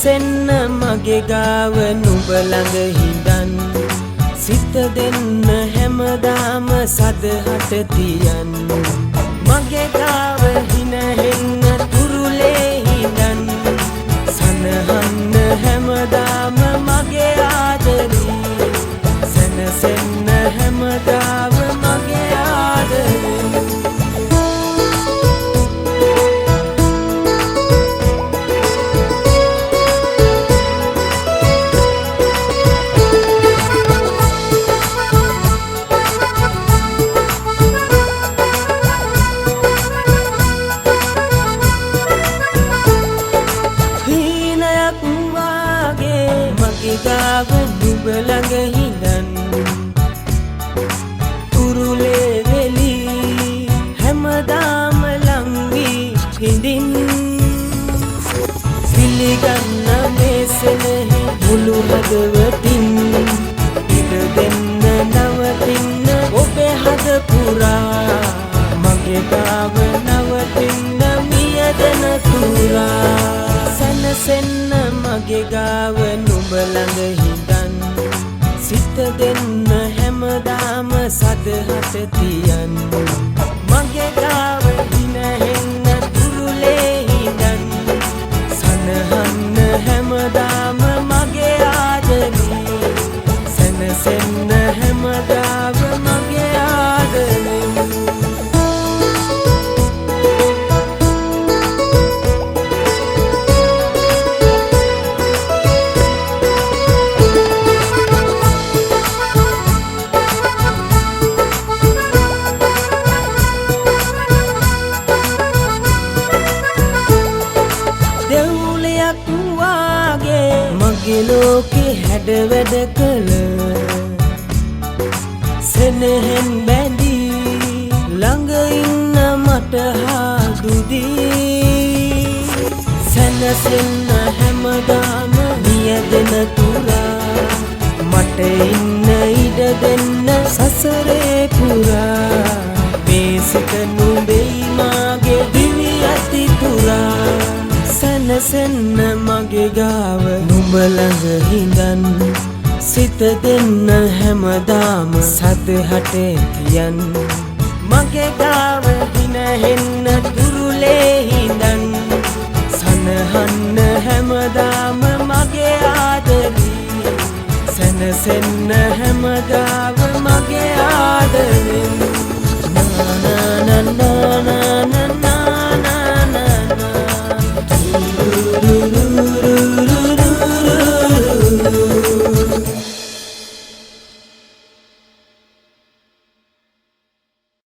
සැනසෙන්න මගේ ගාව නුඹ ළඟ හිඳන් සිත දෙන්න හැමදාම සදහට තියන් මගේ ගාව හිනහෙන්න තුරුලේ හිඳන් සනහන්න හැමදාම මගේ ආදරේ සැනසෙන්න හැමදාම මගේ ආදරේ ගාව නුඹ ළඟ හිඳන් තුරුලේ වෙලි හැමදාම ලං වී හිඳින් පිළිගන්න මේ සෙනෙහි මුළු හදවතින් ඉඩ දෙන්න නවතින්න ඔබේ හද පුරා මගේ ගාව නවතින්න මියදන තුරා සැනසෙන්න මගේ ගාව නුඹ ළඟ හිඳන් සිත දෙන්න හැමදාම සදහට තියන් මගේ ගාව හිනහෙන්න තුරුලේ හිඳන් සනහන්න හැමදාම මගේ ආදරේ සැනසෙන්න හැමදාම මගේ ආදරේ මගේ ලෝකේ හැඩ වැඩ කළ සෙනෙහෙන් බැඳී ළඟ ඉන්න මට හාදුදී සැනසෙන්න හැමදාම නියදෙන තුරා මට ඉන්න ඉඩ දෙන්න සසරේ පුරා මේ සිත නුඹෙයි මාගේ දිවි අති තුරා සැනසෙන්න මගේ ගාව නුඹ ළඟ හිඳන් සිත දෙන්න හැමදාම සදහට තියන් මගේ ගාව හිනහෙන්න තුරුලේ හිඳන් සනහන්න හැමදාම මගේ ආදරේ සැනසෙන්න